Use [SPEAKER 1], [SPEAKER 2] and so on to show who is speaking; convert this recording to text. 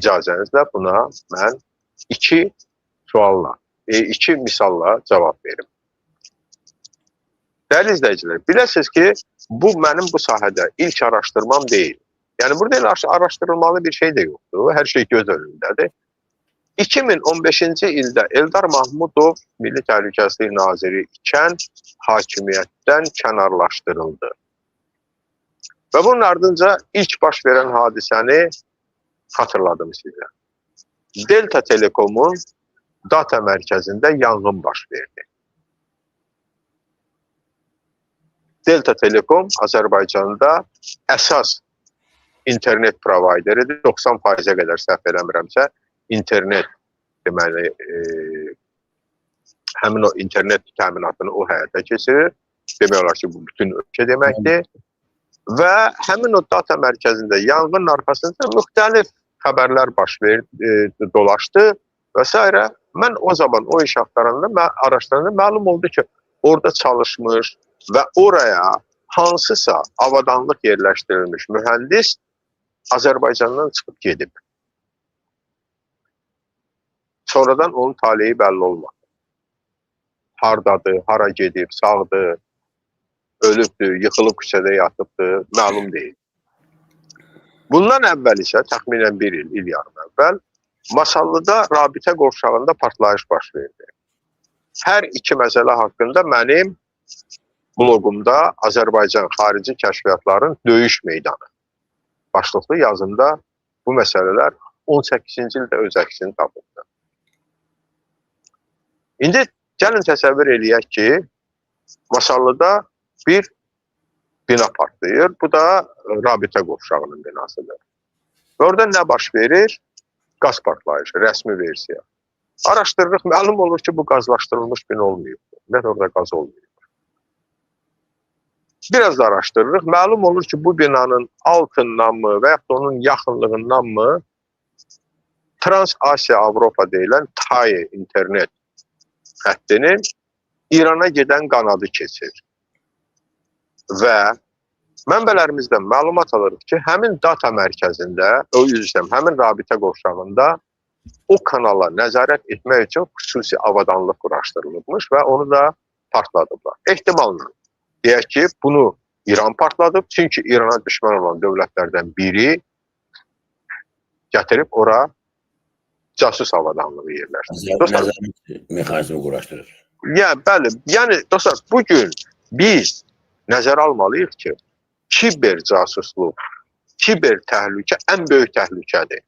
[SPEAKER 1] icazənizlə buna mən iki misalla cavab verim. Dəyərli izləyicilər, biləsiniz ki, bu mənim bu sahədə ilk araşdırmam deyil. Yəni, burada elə araşdırılmalı bir şey də yoxdur. Hər şey göz önündədir. 2015-ci ildə Eldar Mahmudov Milli Təhlükəsizlik Naziri ikən hakimiyyətdən kənarlaşdırıldı. Və bunun ardınca ilk baş verən hadisəni xatırladım sizə. Delta Telekomun data mərkəzində yanğın baş verdi. Delta Telekom Azərbaycanda əsas internet provayderidir. 90%-ə qədər səhv eləmirəmsə, internet deməli, həmin o internet təminatını o həyata keçirir. Demək olar ki, bu bütün ölkə deməkdir. Və həmin o data mərkəzində yanğının arxasında müxtəlif xəbərlər baş verdi, dolaşdı və s. Mən o zaman o iş araşdıranda məlum oldu ki, orada çalışmış və oraya hansısa avadanlıq yerləşdirilmiş mühəndis Azərbaycandan çıxıb gedib. Sonradan onun taleyi bəlli olmadı. Hardadır, hara gedib, sağdır, ölübdür, yıxılıb küçədə yatıbdır, məlum deyil. Bundan əvvəl isə, təxminən bir il yarım əvvəl, Masallıda rabitə qovşağında partlayış baş verdi. Hər iki məsələ haqqında mənim blogumda Azərbaycan xarici kəşfiyyatların döyüş meydanı başlıqlı yazımda bu məsələlər 18-ci ildə öz əksini tapırdı. İndi gəlin təsəvvür eləyək ki, Masallıda bir bina partlayır. Bu da rabitə qovşağının binasıdır. Və orada nə baş verir? Qaz partlayışı, rəsmi versiya. Araşdırırıq, məlum olur ki, bu qazlaşdırılmış bina olmayıb. Ümumiyyətlə, orada qaz olmayıb. Biraz da araşdırırıq, məlum olur ki, bu binanın altından mı və yaxud da onun yaxınlığından mı Trans-Asiya-Avropa deyilən TAI internet xəttinin İrana gedən qanadı keçir. Və mənbələrimizdən məlumat alırıq ki, həmin data mərkəzində, həmin rabitə qovşağında o kanala nəzarət etmək üçün xüsusi avadanlıq quraşdırılıbmış və onu da partladıblar. Ehtimalla deyək ki, bunu İran partladıb, çünki İrana düşmən olan dövlətlərdən biri gətirib ora casus avadanlığı yerləşdirir.
[SPEAKER 2] Nəzarət mexanizmi quraşdırır.
[SPEAKER 1] Bəli, yəni dostlar, bugün biz nəzərə almalıyıq ki, kiber casusluq, kiber təhlükə ən böyük təhlükədir.